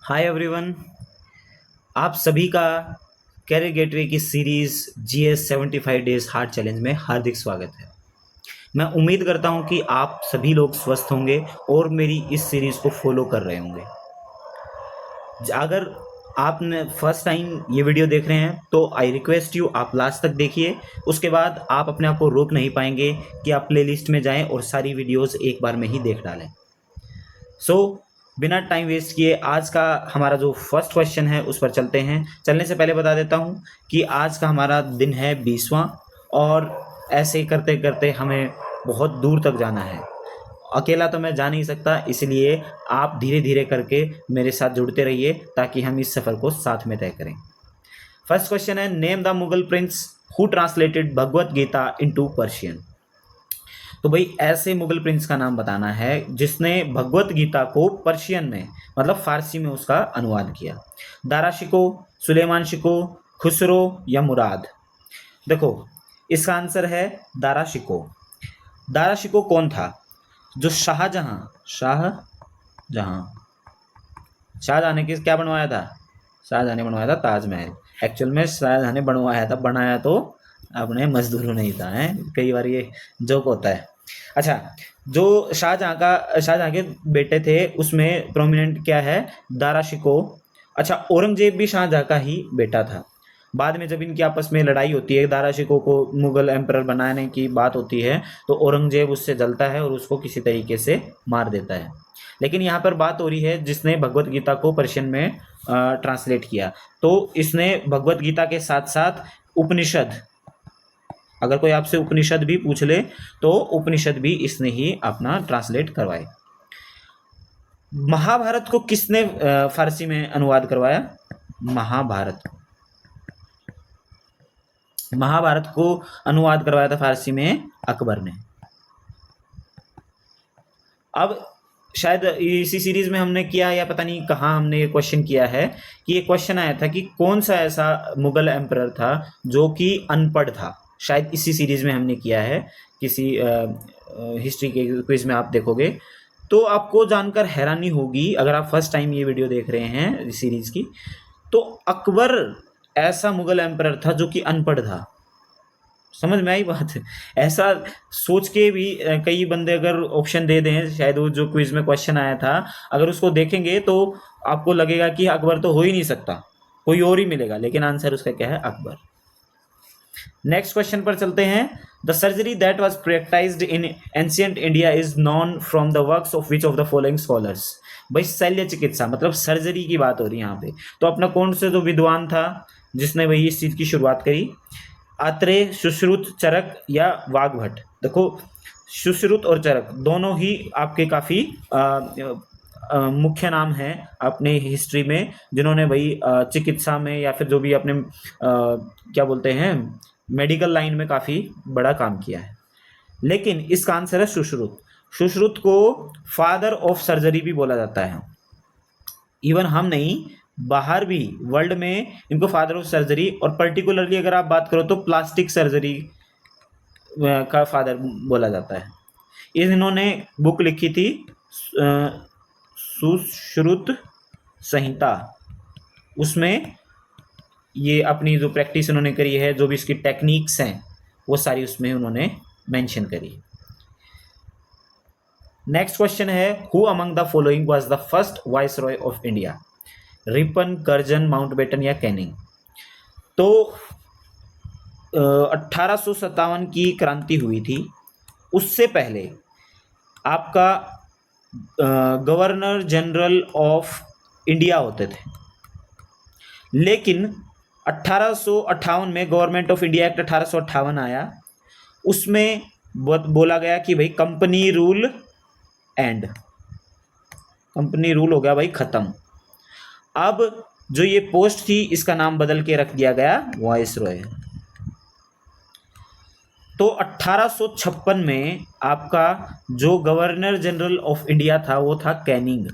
Hi everyone. आप सभी का कैरियर गेटवे की series GS 75 days hard challenge में हार्दिक स्वागत है। मैं उम्मीद करता हूं कि आप सभी लोग स्वस्थ होंगे और मेरी इस सीरीज को फॉलो कर रहे होंगे। अगर आपने फर्स्ट टाइम ये वीडियो देख रहे हैं तो आई रिक्वेस्ट यू आप लास्ट तक देखिए। उसके बाद आप अपने आप को रोक नहीं पाएंगे कि आप प्लेलिस्ट में जाएं और सारी वीडियोस एक बार में ही देख डालें। बिना टाइम वेस्ट किए आज का हमारा जो फर्स्ट क्वेश्चन है उस पर चलते हैं। चलने से पहले बता देता हूं कि आज का हमारा दिन है 20वां और ऐसे करते करते हमें बहुत दूर तक जाना है। अकेला तो मैं जा नहीं सकता, इसलिए आप धीरे धीरे करके मेरे साथ जुड़ते रहिए ताकि हम इस सफ़र को साथ में तय करें। फर्स्ट क्वेश्चन है, name the Mughal prince who translated Bhagavad Gita into Persian. तो भाई ऐसे मुगल प्रिंस का नाम बताना है जिसने भगवत गीता को पर्शियन में मतलब फारसी में उसका अनुवाद किया। दारा शिको, सुलेमान शिको, खुसरो या मुराद। देखो इसका आंसर है दारा शिको। दारा शिको कौन था? जो शाहजहां ने किस क्या बनवाया था? शाहजहां ने बनवाया था ताजमहल। एक्चुअल में शाहजहां ने बनवाया था, बनाया तो अपने मजदूरों नहीं था। है कई बार ये जोक होता है। अच्छा, जो शाहजहां के बेटे थे उसमें प्रोमिनेंट क्या है? दारा शिको। अच्छा, औरंगजेब भी शाहजहां का ही बेटा था। बाद में जब इनकी आपस में लड़ाई होती है, दारा शिको को मुगल एम्परर बनाने की बात होती है, तो औरंगजेब उससे जलता है और उसको किसी तरीके से मार देता है। लेकिन यहाँ पर बात हो रही है जिसने भगवत गीता को पर्शियन में ट्रांसलेट किया, तो इसने भगवत गीता के साथ साथ उपनिषद, अगर कोई आपसे उपनिषद भी पूछ ले तो उपनिषद भी इसने ही अपना ट्रांसलेट करवाए। महाभारत को किसने फारसी में अनुवाद करवाया? महाभारत को अनुवाद करवाया था फारसी में अकबर ने। अब शायद इसी सीरीज में हमने किया या पता नहीं कहाँ हमने ये क्वेश्चन किया है कि ये क्वेश्चन आया था कि कौन सा ऐसा मुगल एम्परर था जो कि अनपढ़ था। शायद इसी सीरीज में हमने किया है, किसी हिस्ट्री के क्विज में आप देखोगे तो आपको जानकर हैरानी होगी अगर आप फर्स्ट टाइम ये वीडियो देख रहे हैं सीरीज की। तो अकबर ऐसा मुगल एम्परर था जो कि अनपढ़ था। समझ में आई बात? ऐसा सोच के भी कई बंदे अगर ऑप्शन दे दें, शायद वो जो क्विज में क्वेश्चन आया था अगर उसको देखेंगे तो आपको लगेगा कि अकबर तो हो ही नहीं सकता, कोई और ही मिलेगा, लेकिन आंसर उसका क्या है? अकबर। नेक्स्ट क्वेश्चन पर चलते हैं। The surgery that was practised in ancient India is non from the works of which of the following scholars. भाई शल्य चिकित्सा मतलब सर्जरी की बात हो रही है यहाँ पे, तो अपना कौन से जो विद्वान था जिसने भाई इस चीज की शुरुआत करी? आत्रेय, सुश्रुत, चरक या वाग्भट। देखो सुश्रुत और चरक दोनों ही आपके काफ़ी मुख्य नाम हैं अपने हिस्ट्री में, जिन्होंने भाई चिकित्सा में या फिर जो भी अपने क्या बोलते हैं मेडिकल लाइन में काफ़ी बड़ा काम किया है। लेकिन इसका आंसर है सुश्रुत। सुश्रुत को फादर ऑफ सर्जरी भी बोला जाता है। इवन हम नहीं, बाहर भी वर्ल्ड में इनको फादर ऑफ सर्जरी, और पर्टिकुलरली अगर आप बात करो तो प्लास्टिक सर्जरी का फादर बोला जाता है। इन्होंने बुक लिखी थी सुश्रुत संहिता। उसमें ये अपनी जो प्रैक्टिस उन्होंने करी है, जो भी इसकी टेक्निक्स हैं, वो सारी उसमें उन्होंने मेंशन करी। नेक्स्ट क्वेश्चन है, who among the following was the first viceroy of India? Ripon, Curzon, Mountbatten या कैनिंग। तो 1857 की क्रांति हुई थी, उससे पहले आपका गवर्नर जनरल ऑफ इंडिया होते थे। लेकिन 1858 में गवर्नमेंट ऑफ इंडिया एक्ट 1858 आया, उसमें बोला गया कि भाई company rule and, company rule हो गया भाई खत्म। अब जो ये पोस्ट थी इसका नाम बदल के रख दिया गया वाइसरॉय। तो 1856 में आपका जो गवर्नर जनरल ऑफ इंडिया था वो था कैनिंग।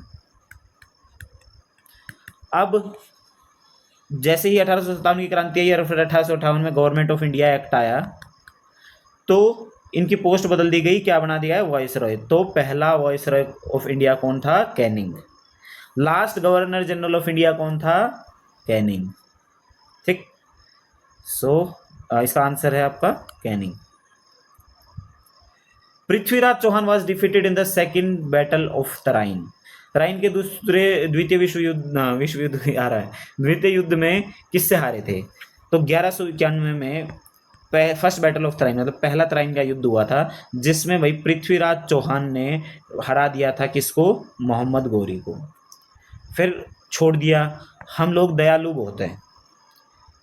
अब जैसे ही 1857 की क्रांति आई और फिर 1858 में गवर्नमेंट ऑफ इंडिया एक्ट आया, तो इनकी पोस्ट बदल दी गई, क्या बना दिया है? वाइसरॉय। तो पहला वाइसरॉय ऑफ इंडिया कौन था? Canning. Last governor general of India कौन था? कैनिंग। ठीक, सो इसका आंसर है आपका Canning. Prithviraj Chauhan was defeated in the second battle of Tarain. Tarain के द्वितीय विश्व युद्ध आ रहा है, द्वितीय युद्ध में किससे हारे थे? तो 1191 में फर्स्ट बैटल ऑफ तराइन, मतलब पहला तराइन का युद्ध हुआ था, जिसमें भाई पृथ्वीराज चौहान ने हरा दिया था किसको? मोहम्मद गौरी को। फिर छोड़ दिया। हम लोग दयालु बहुत हैं,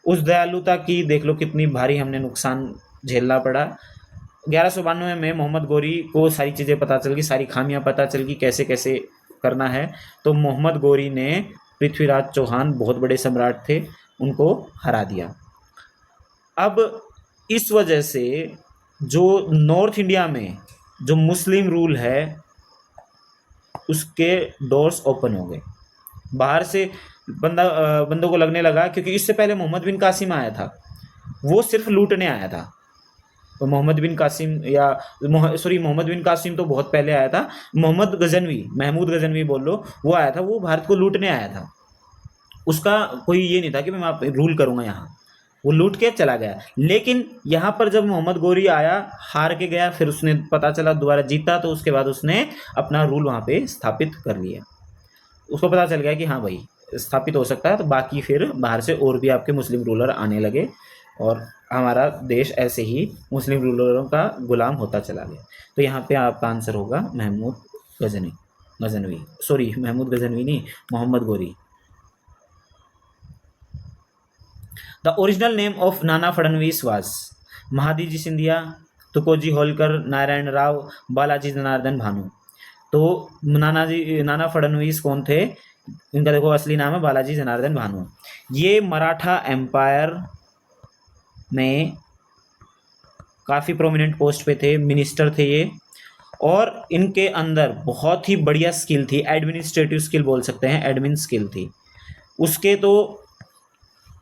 उस दयालुता की देख लो कितनी भारी हमने नुकसान झेलना पड़ा। 1192 में मोहम्मद गौरी को सारी चीज़ें पता चल गई, सारी खामियां पता चल गई, कैसे कैसे करना है। तो मोहम्मद गौरी ने पृथ्वीराज चौहान बहुत बड़े सम्राट थे, उनको हरा दिया। अब इस वजह से जो नॉर्थ इंडिया में जो मुस्लिम रूल है उसके डोर्स ओपन हो गए। बाहर से बंदों को लगने लगा, क्योंकि इससे पहले मोहम्मद बिन कासिम आया था, वो सिर्फ लूटने आया था। तो मोहम्मद बिन कासिम तो बहुत पहले आया था। महमूद गजनवी बोल लो, वो आया था, वो भारत को लूटने आया था। उसका कोई ये नहीं था कि मैं रूल करूँगा यहाँ, वो लूट के चला गया। लेकिन यहाँ पर जब मोहम्मद गौरी आया, हार के गया, फिर उसने पता चला दोबारा जीता, तो उसके बाद उसने अपना रूल वहाँ पे स्थापित कर लिया। उसको पता चल गया कि हाँ भाई स्थापित हो सकता है, तो बाकी फिर बाहर से और भी आपके मुस्लिम रूलर आने लगे और हमारा देश ऐसे ही मुस्लिम रूलरों का गुलाम होता चला गया। तो यहाँ पे आपका आंसर होगा महमूद गजनवी नहीं, Mohammad Ghori. The original name of Nana Phadnavis was Mahadji Scindia, Tukoji Holkar, Narayan Rao, Balaji Janardan Bhanu. तो नाना फडणवीस कौन थे? इनका देखो असली नाम है बालाजी जनार्दन भानु। ये मराठा एम्पायर में काफ़ी प्रोमिनेंट पोस्ट पे थे, मिनिस्टर थे ये, और इनके अंदर बहुत ही बढ़िया स्किल थी, एडमिनिस्ट्रेटिव स्किल बोल सकते हैं, एडमिन स्किल थी उसके। तो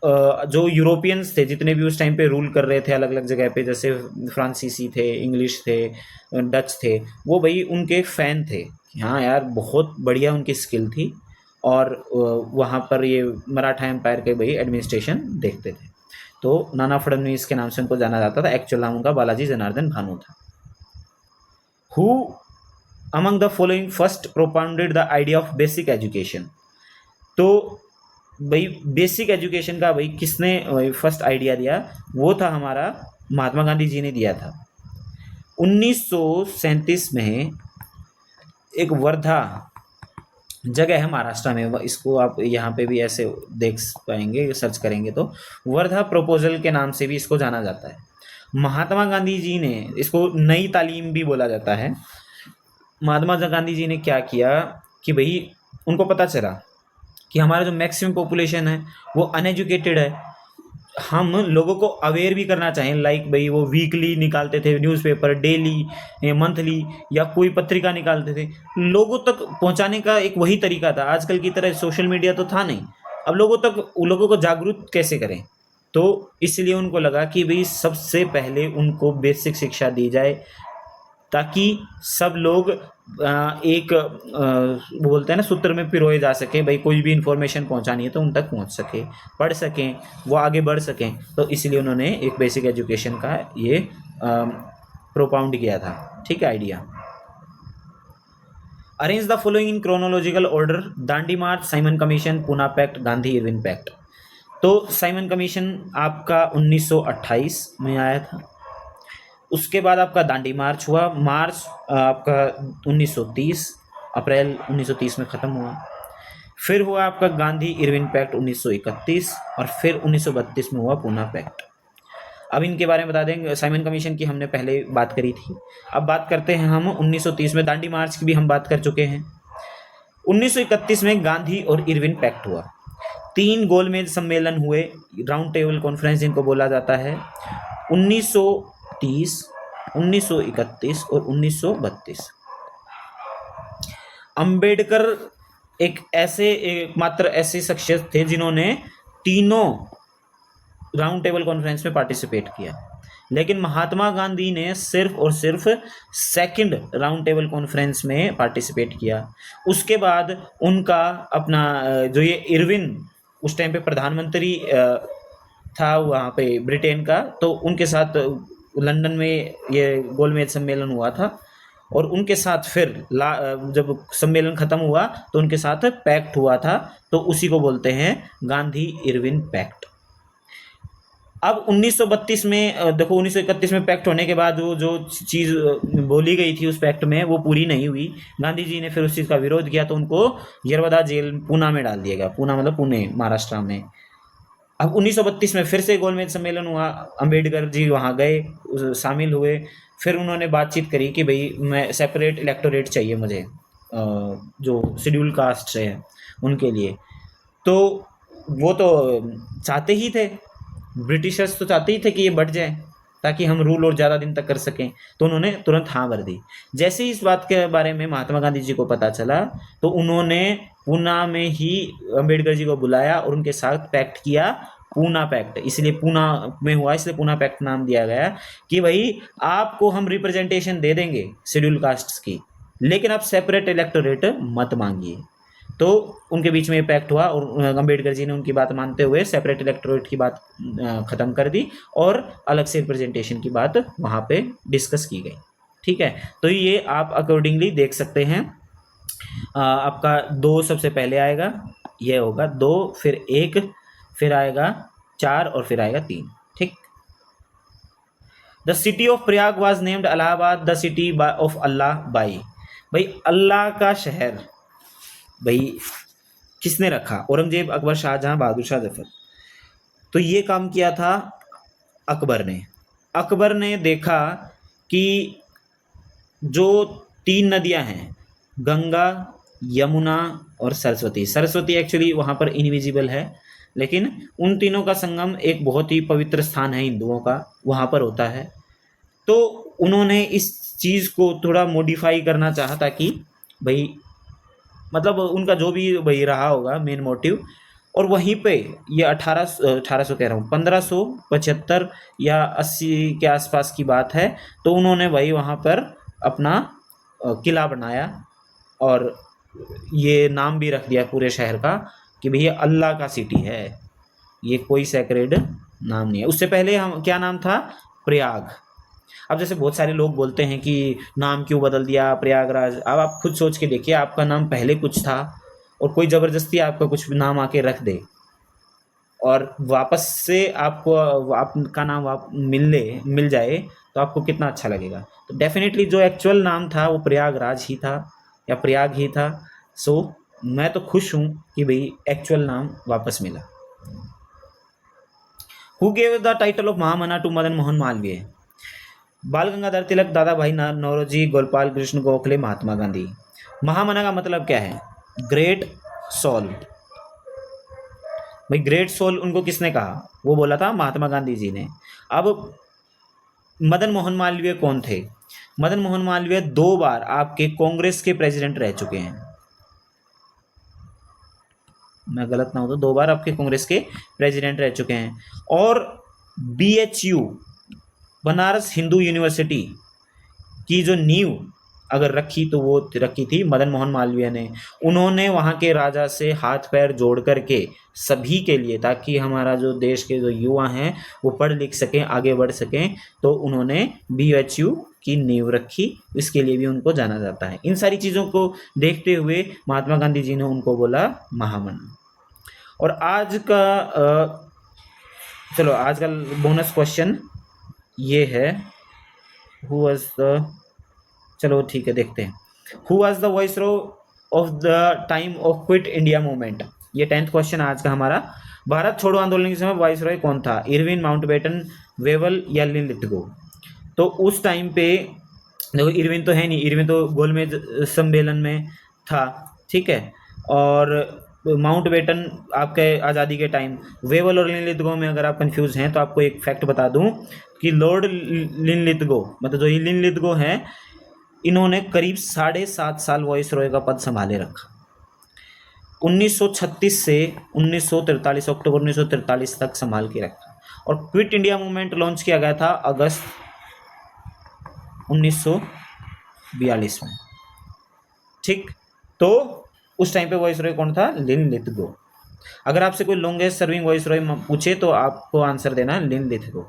जो यूरोपियंस थे जितने भी उस टाइम पे रूल कर रहे थे अलग अलग जगह पे, जैसे फ्रांसीसी थे, इंग्लिश थे, डच थे, वो भाई उनके फ़ैन थे। हाँ यार बहुत बढ़िया उनकी स्किल थी, और वहाँ पर ये मराठा एम्पायर के भाई एडमिनिस्ट्रेशन देखते थे। तो नाना फडणवीस के नाम से उनको जाना जाता था। एक्चुअल नाम उनका बालाजी जनार्दन भानु था। Who among the following first propounded the idea of basic education? तो भाई बेसिक एजुकेशन का भाई किसने फर्स्ट आइडिया दिया? वो था हमारा महात्मा गांधी जी ने दिया था। 1937 में एक वर्धा जगह है महाराष्ट्र में, इसको आप यहाँ पे भी ऐसे देख पाएंगे, सर्च करेंगे तो वर्धा प्रपोजल के नाम से भी इसको जाना जाता है। महात्मा गांधी जी ने इसको नई तालीम भी बोला जाता है। महात्मा गांधी जी ने क्या किया कि भाई उनको पता चला कि हमारा जो मैक्सिमम पॉपुलेशन है वो अनएजुकेटेड है, हम लोगों को अवेयर भी करना चाहें। लाइक भाई वो वीकली निकालते थे न्यूज़पेपर, डेली, मंथली, या कोई पत्रिका निकालते थे, लोगों तक पहुंचाने का एक वही तरीका था। आजकल की तरह सोशल मीडिया तो था नहीं, अब लोगों को जागरूक कैसे करें? तो इसलिए उनको लगा कि भाई सबसे पहले उनको बेसिक शिक्षा दी जाए, ताकि सब लोग एक बोलते हैं ना सूत्र में पिरोए जा सके। भाई कोई भी इन्फॉर्मेशन पहुंचानी है तो उन तक पहुंच सके, पढ़ सकें, वो आगे बढ़ सकें। तो इसलिए उन्होंने एक बेसिक एजुकेशन का ये प्रोपाउंड किया था। ठीक है idea. Arrange the following in chronological order: Dandi march, Simon commission, Poona pact, Gandhi Irwin pact. तो साइमन कमीशन आपका 1928 में आया था। उसके बाद आपका दांडी मार्च हुआ, मार्च आपका 1930, अप्रैल 1930 में ख़त्म हुआ। फिर हुआ आपका गांधी इरविन पैक्ट 1931, और फिर 1932 में हुआ पूना पैक्ट। अब इनके बारे में बता देंगे। साइमन कमीशन की हमने पहले बात करी थी, अब बात करते हैं हम 1930 में। दांडी मार्च की भी हम बात कर चुके हैं। 1931 में गांधी और इरविन पैक्ट हुआ। 3 गोलमेज सम्मेलन हुए, राउंड टेबल कॉन्फ्रेंस जिनको बोला जाता है। 1930, 1931 और 1932। अंबेडकर एकमात्र ऐसे शख्सियत थे जिन्होंने तीनों राउंड टेबल कॉन्फ्रेंस में पार्टिसिपेट किया। लेकिन महात्मा गांधी ने सिर्फ और सिर्फ सेकंड राउंड टेबल कॉन्फ्रेंस में पार्टिसिपेट किया। उसके बाद उनका अपना जो ये इरविन उस टाइम पे प्रधानमंत्री था वहाँ पे ब्रिटेन का, तो उनके साथ लंदन में ये गोलमेज सम्मेलन हुआ था, और उनके साथ फिर जब सम्मेलन खत्म हुआ तो उनके साथ पैक्ट हुआ था, तो उसी को बोलते हैं गांधी इरविन पैक्ट। अब 1932 में देखो, 1931 में पैक्ट होने के बाद वो जो चीज़ बोली गई थी उस पैक्ट में वो पूरी नहीं हुई। गांधी जी ने फिर उस चीज़ का विरोध किया, तो उनको यरवदा जेल पूना में डाल दिया गया। पूना मतलब पुणे, महाराष्ट्र में। अब 1932 में फिर से गोलमेज सम्मेलन हुआ, अंबेडकर जी वहाँ गए, शामिल हुए, फिर उन्होंने बातचीत करी कि भाई मैं सेपरेट इलेक्टोरेट चाहिए मुझे, जो शेड्यूल कास्ट है उनके लिए। तो वो तो चाहते ही थे, ब्रिटिशर्स तो चाहते ही थे कि ये बढ़ जाए ताकि हम रूल और ज़्यादा दिन तक कर सकें, तो उन्होंने तुरंत हाँ भर दी। जैसे ही इस बात के बारे में महात्मा गांधी जी को पता चला तो उन्होंने पूना में ही अंबेडकर जी को बुलाया और उनके साथ पैक्ट किया, पूना पैक्ट। इसलिए पूना में हुआ, इसलिए पूना पैक्ट नाम दिया गया कि भाई आपको हम रिप्रेजेंटेशन दे देंगे शेड्यूल कास्ट्स की, लेकिन आप सेपरेट इलेक्टोरेट मत मांगिए। तो उनके बीच में ये पैक्ट हुआ और अंबेडकर जी ने उनकी बात मानते हुए सेपरेट इलेक्टोरेट की बात ख़त्म कर दी और अलग से रिप्रेजेंटेशन की बात वहाँ पे डिस्कस की गई। ठीक है, तो ये आप अकॉर्डिंगली देख सकते हैं। आपका 2 सबसे पहले आएगा, ये होगा 2, फिर 1, फिर आएगा 4 और फिर आएगा 3। ठीक। The city of Prayag was named Allahabad the city of Allah by. भाई अल्लाह का शहर भाई किसने रखा? औरंगजेब, अकबर, शाहजहां, बहादुर शाह जफर। तो ये काम किया था अकबर ने। अकबर ने देखा कि जो 3 नदियां हैं, गंगा, यमुना और सरस्वती। सरस्वती एक्चुअली वहाँ पर इनविजिबल है, लेकिन उन तीनों का संगम एक बहुत ही पवित्र स्थान है हिंदुओं का, वहाँ पर होता है। तो उन्होंने इस चीज़ को थोड़ा मॉडिफाई करना चाहा ताकि भाई मतलब उनका जो भी वही रहा होगा मेन मोटिव। और वहीं पे ये 1800 कह रहा हूँ 1575 या 80 के आसपास की बात है, तो उन्होंने भाई वहाँ पर अपना किला बनाया और ये नाम भी रख दिया पूरे शहर का कि भैया अल्लाह का सिटी है, ये कोई सेक्रेड नाम नहीं है। उससे पहले हम क्या नाम था? प्रयाग। अब जैसे बहुत सारे लोग बोलते हैं कि नाम क्यों बदल दिया प्रयागराज। अब आप खुद सोच के देखिए, आपका नाम पहले कुछ था और कोई ज़बरदस्ती आपका कुछ नाम आके रख दे और वापस से आपको आपका नाम मिल जाए तो आपको कितना अच्छा लगेगा। तो डेफिनेटली जो एक्चुअल नाम था वो प्रयागराज ही था या प्रयाग ही था। सो मैं तो खुश हूँ कि भाई एक्चुअल नाम वापस मिला। Who gave the title of Mahamana to Madan Mohan Malaviya? Bal Gangadhar तिलक, दादा भाई नौरोजी, गोपाल कृष्ण गोखले, महात्मा गांधी। महामना का मतलब क्या है? Great soul. भाई ग्रेट सोल उनको किसने कहा? वो बोला था महात्मा गांधी जी ने। अब मदन मोहन मालवीय कौन थे? मदन मोहन मालवीय 2 बार आपके कांग्रेस के प्रेसिडेंट रह चुके हैं। मैं गलत ना हो तो 2 बार आपके कांग्रेस के प्रेसिडेंट रह चुके हैं। और BHU बनारस हिंदू यूनिवर्सिटी की जो नींव अगर रखी तो वो रखी थी मदन मोहन मालवीय ने। उन्होंने वहाँ के राजा से हाथ पैर जोड़ करके सभी के लिए, ताकि हमारा जो देश के जो युवा हैं वो पढ़ लिख सकें, आगे बढ़ सकें, तो उन्होंने BHU की नींव रखी। इसके लिए भी उनको जाना जाता है। इन सारी चीज़ों को देखते हुए महात्मा गांधी जी ने उनको बोला महामना। और आज का चलो आज का बोनस क्वेश्चन ये है, हु वाज द, चलो ठीक है देखते हैं, who was the viceroy of the time of quit India movement. ये 10th क्वेश्चन आज का हमारा। भारत छोड़ो आंदोलन के समय वाइसरॉय कौन था? इरविन, माउंटबेटन, वेवल या लिनलिथगो? तो उस टाइम पे देखो, इरविन तो है नहीं, इरविन तो गोलमेज सम्मेलन में था, ठीक है। और माउंटबेटन आपके आज़ादी के टाइम। वेवल और लिनलिथगो में अगर आप कंफ्यूज हैं तो आपको एक फैक्ट बता दूं कि लॉर्ड लिनलिथगो, मतलब जो ये लिनलिथगो हैं, इन्होंने करीब 7.5 साल वाइसरॉय का पद संभाले रखा। 1936 से 1943 अक्टूबर 1943 तक संभाल के रखा। और क्विट इंडिया मूवमेंट लॉन्च किया गया था अगस्त 1942 में। ठीक, तो उस टाइम पे वॉइसरॉय कौन था? लिन लिथगो। अगर आपसे कोई लॉन्गेस्ट सर्विंग वॉइसरॉय पूछे तो आपको आंसर देना है लिन लिथगो।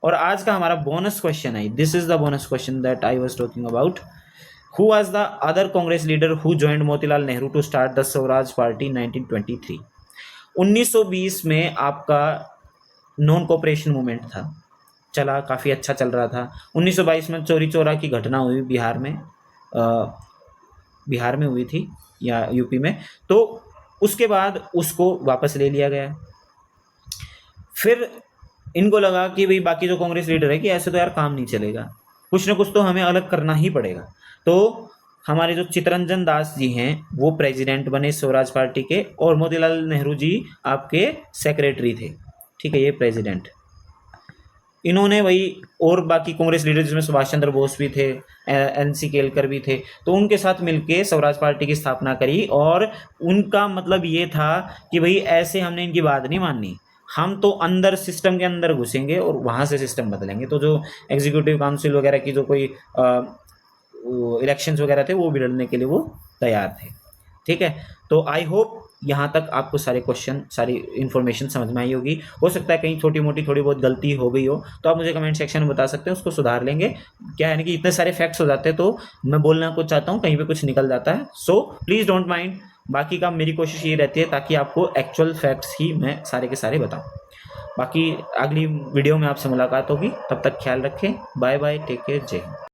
और आज का हमारा बोनस क्वेश्चन है, this is the bonus question that I was talking about. Who was the other Congress leader who joined Motilal Nehru to start the Swaraj party 1923? 1920 में आपका नॉन कोऑपरेशन मूवमेंट था, चला, काफ़ी अच्छा चल रहा था। 1922 में चोरी चोरा की घटना हुई बिहार में हुई थी या यूपी में, तो उसके बाद उसको वापस ले लिया गया। फिर इनको लगा कि भाई बाकी जो कांग्रेस लीडर है कि ऐसे तो यार काम नहीं चलेगा, कुछ ना कुछ तो हमें अलग करना ही पड़ेगा। तो हमारे जो चित्तरंजन दास जी हैं वो प्रेसिडेंट बने स्वराज पार्टी के, और मोतीलाल नेहरू जी आपके सेक्रेटरी थे। ठीक है, ये प्रेसिडेंट। इन्होंने वही और बाकी कांग्रेस लीडर जिसमें सुभाष चंद्र बोस भी थे, एनसी केलकर भी थे, तो उनके साथ मिलके स्वराज पार्टी की स्थापना करी। और उनका मतलब ये था कि भाई ऐसे हमने इनकी बात नहीं माननी, हम तो अंदर सिस्टम के अंदर घुसेंगे और वहाँ से सिस्टम बदलेंगे। तो जो एग्जीक्यूटिव काउंसिल वगैरह की जो कोई इलेक्शंस वगैरह थे वो भी लड़ने के लिए वो तैयार थे। ठीक है, तो आई होप यहाँ तक आपको सारे क्वेश्चन, सारी इन्फॉर्मेशन समझ में आई होगी। हो सकता है कहीं छोटी मोटी थोड़ी बहुत गलती हो गई हो तो आप मुझे कमेंट सेक्शन में बता सकते हैं, उसको सुधार लेंगे। क्या है ना कि इतने सारे फैक्ट्स हो जाते हैं तो मैं बोलना कुछ चाहता हूँ, कहीं पे कुछ निकल जाता है, सो प्लीज़ डोंट माइंड। बाकी का मेरी कोशिश ये रहती है ताकि आपको एक्चुअल फैक्ट्स ही मैं सारे के सारे बताऊँ। बाकी अगली वीडियो में आपसे मुलाकात होगी, तब तक ख्याल रखें, बाय बाय, टेक केयर, जय हिंद।